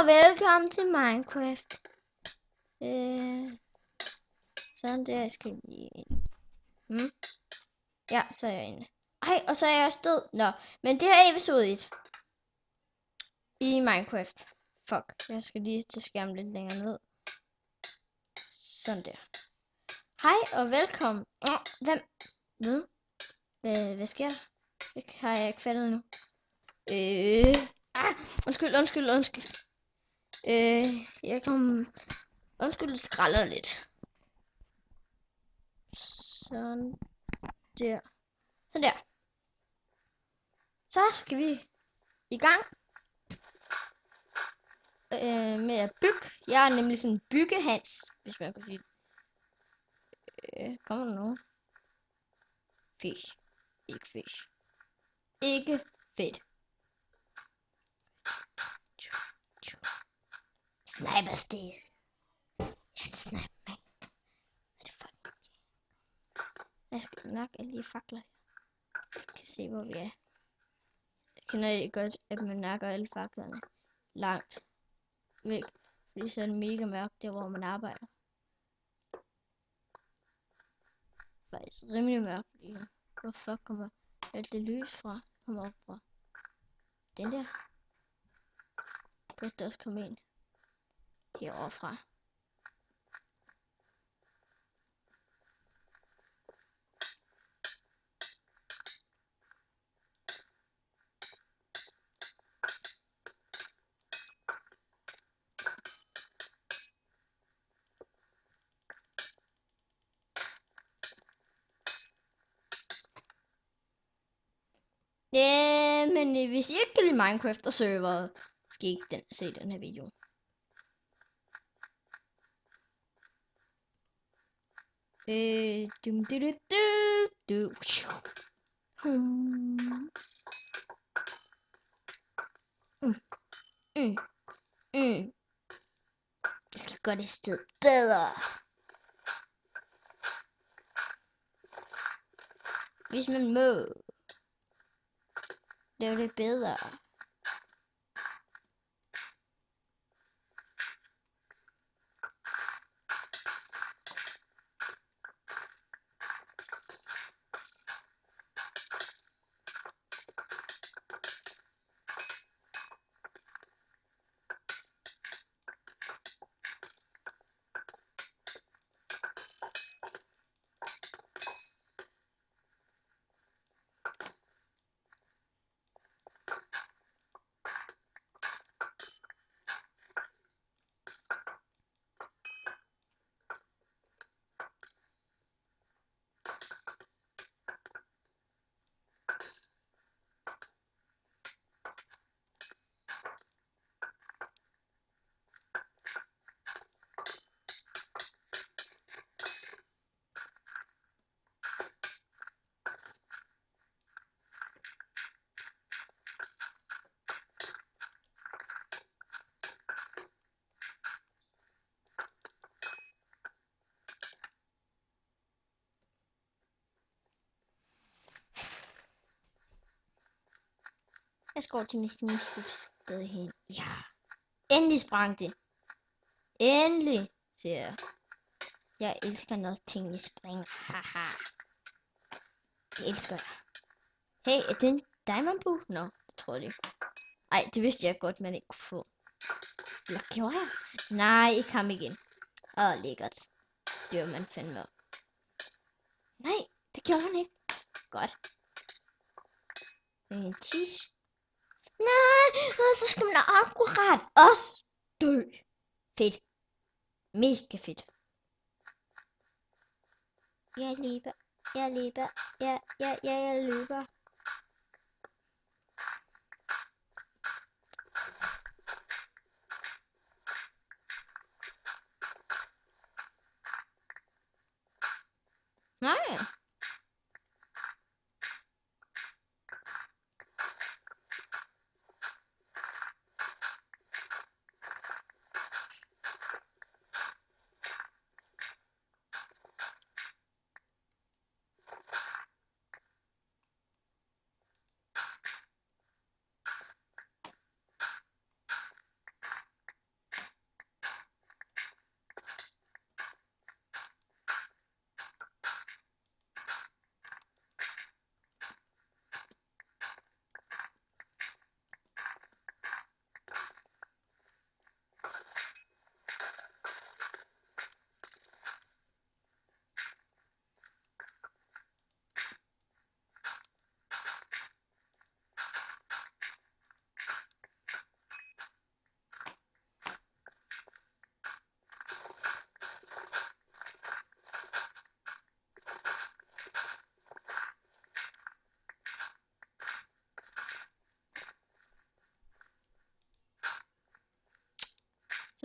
velkommen til Minecraft. Sådan der, jeg skal lige ind. Ja, så er jeg inde. Ej, og så er jeg også død. Nå, men det her er episode 1 i Minecraft. Fuck, jeg skal lige til skærmen lidt længere ned. Sådan der. Hej og velkommen. Hvem? Hvad sker der? Det har jeg ikke fattet endnu. Undskyld. Jeg kom... Undskyld, det skralder lidt. Sådan der. Sådan der. Så skal vi i gang med at bygge. Jeg er nemlig sådan en byggehans, hvis man kan sige det. Kommer der nogen? Fisk. Ikke fisk. Ikke fedt. Sniperstil. Jeg er en sniper, mand. Hvad er det for? Jeg skal nok lige fakler. Jeg kan se, hvor vi er. Jeg kender ikke godt, at man nakker alle faklerne langt væk. Fordi så er det mega mørkt der, hvor man arbejder. Faktisk rimelig mørkt lige nu. Hvor fuck kommer alt det lys fra? Kommer op fra den der. Burde der også komme ind herovre fra. Ja, men hvis I ikke kan lide Minecraft og server, skal I ikke se den her video. Det skal gøre det sted bedre. Hvis man må lave det bedre. Jeg skal over til min snigskubsgade hen. Ja. Endelig sprang det. Endelig, siger jeg. Jeg elsker, når tingene springer. Haha. Det elsker jeg. Hey, er det en diamond boot? Nå, det tror jeg ikke. Ej, det vidste jeg godt, man ikke kunne få. Eller gjorde jeg? Nej, ikke ham igen. Lækkert. Det var man fandme op. Nej, det gjorde han ikke. Godt. En cheese. Nej, så skal man akkurat også dø. Fedt. Mega fedt. Jeg løber. Jeg løber. Nej.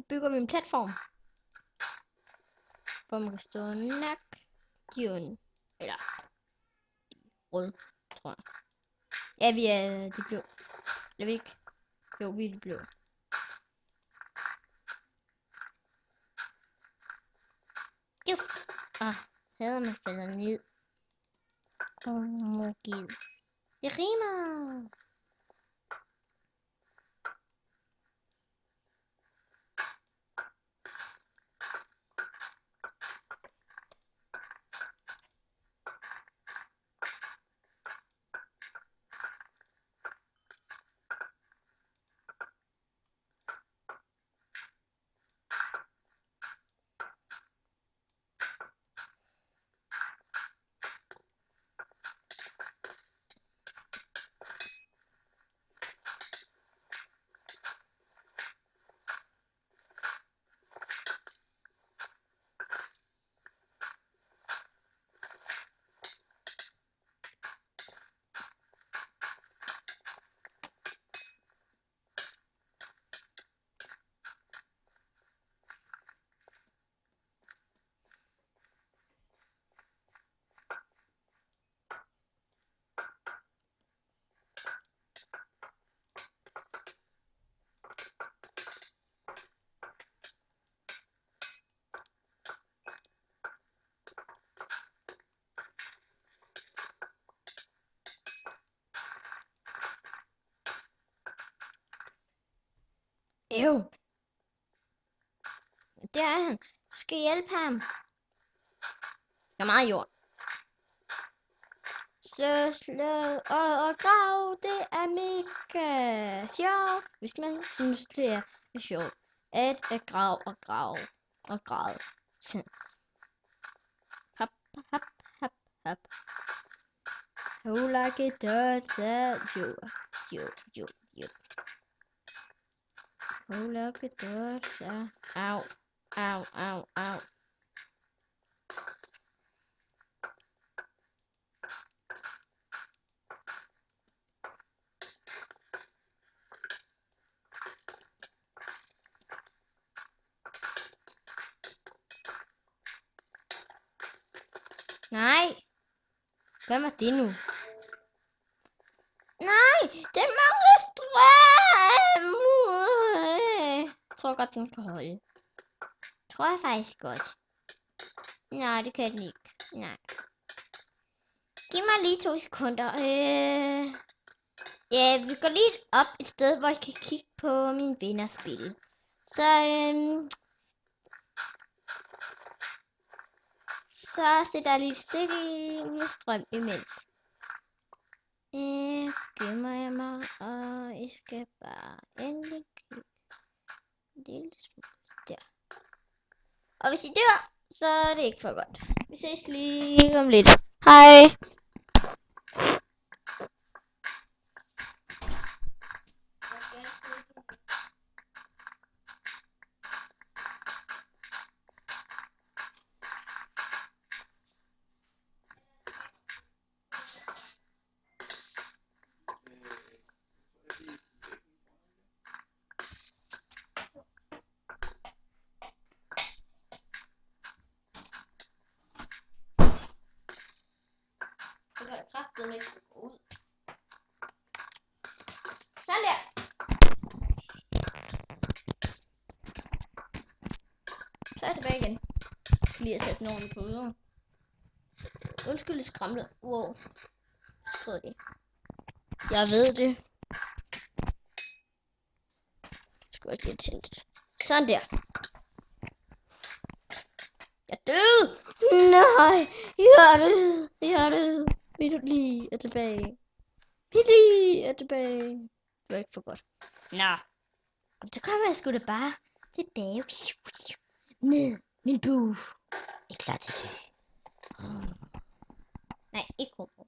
Så bygger vi en platform. Hvor man kan stå nak. Eller rød, tror jeg. Ja, vi er de blå. Er vi ikke? Jo, vi er de blå. Juf. Hader man falder ned. Homogel. Det rimer. Ew. Der er han. Du skal hjælpe ham. Der er meget jord. Slå og grav. Det er mega sjovt. Hvis man synes det er sjovt. At grav og grav og grav. Hop, hop, hop, hop. Who like it does you. Who like it does Au, au, au, au. Nej. Hvad var det nu? Nej, den mangler strøm. Jeg tror godt, den kan holde. Tror jeg faktisk godt. Nej, det kan den ikke. Nej. Giv mig lige 2 sekunder. Ja, vi går lige op et sted, hvor jeg kan kigge på mine venner spille. Så sætter jeg lige stille med strøm imens. Gemmer jeg mig, og jeg skal bare endelig kigge en lille smule der. Og hvis I dør, så er det ikke for godt. Vi ses lige om lidt. Hej! Så kan jeg kraftedeme ikke gå ud. Sådan der! Så er jeg tilbage igen. Jeg skal lige have sat den ordentligt på ydre. Undskyld, det skramler. Wow. Skrev det. Jeg ved det. Jeg skal også lige tænde det. Sådan der. Jeg døde! Nej! Jeg er død! Jeg er død! Mit liv er tilbage. Mit liv er tilbage. Det var ikke for godt. Nå. Så kommer jeg sgu da bare tilbage. Med min bue. Jeg er klar til det. Nej, ikke Homo.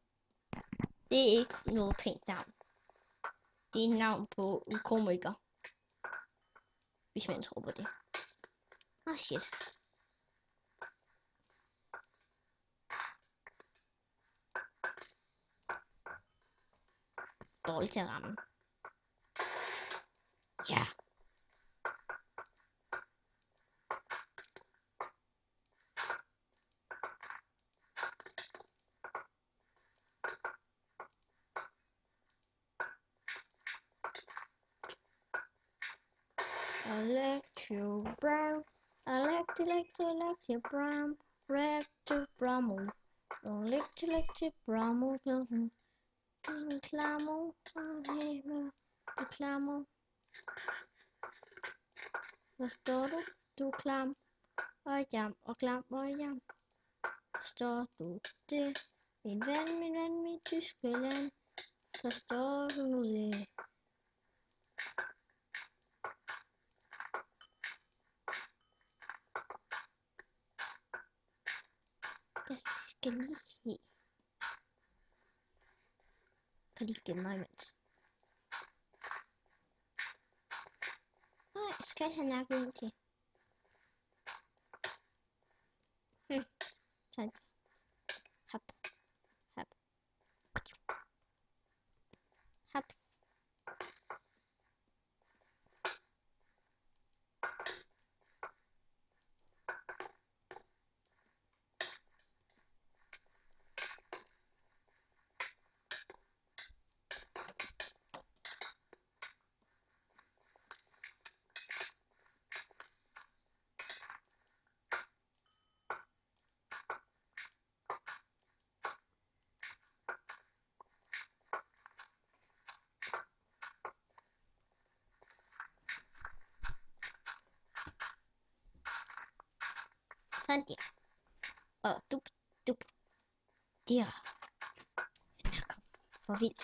Det er ikke noget pænt navn. Det er et navn på komiker. Hvis man tror på det. Shit. Dårligt til at ramme. Ja. Electro Brown. Electro Brown. Recto Brown. Electro Brown. Reklamo. Reklamo. Hvad står du? Du er klam og jam og klam og jam. Forstår du det? Min ven, mit tyske land. Forstår du nu det? Jeg skal lige se. Kan de gemme mig imens? Nej, skal han nok ind til? Sådan. Hop. Hop. Hop. Sådan der. Og dup, dup. Der. Den her kom for vildt.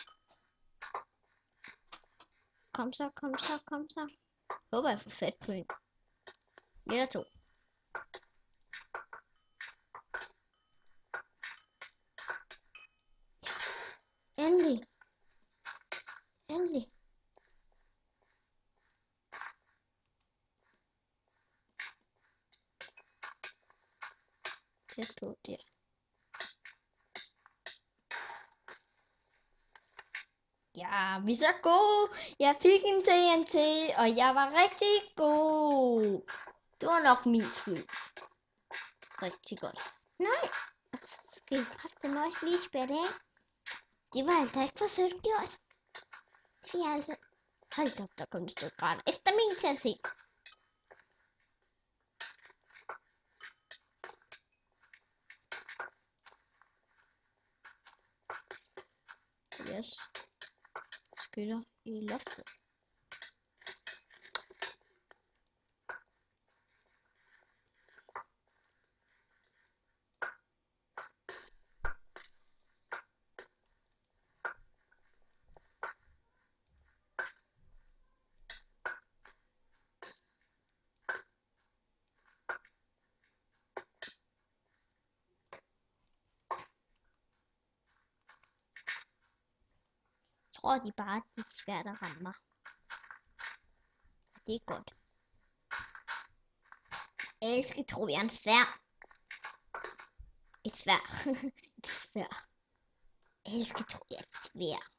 Kom så, kom så, kom så. Håber jeg får fat på en. Eller to. Ja. Endelig. Endelig. Tæt på der. Ja, vi er så gode. Jeg fik en TNT, og jeg var rigtig god. Det var nok min skyld. Rigtig godt. Nej, skal I kraftedeme også lige spætte af? Det var altså ikke for sødt gjort. Det er altså... Hold op, der kom et stykke græn. Efter min til at se. Yes. Skyller i loftet. Tror de bare, det er svært at ramme mig. Det er godt. Jeg elsker, tror jeg, en svær. Et svær. Et svær. Jeg elsker, tror jeg, et svær.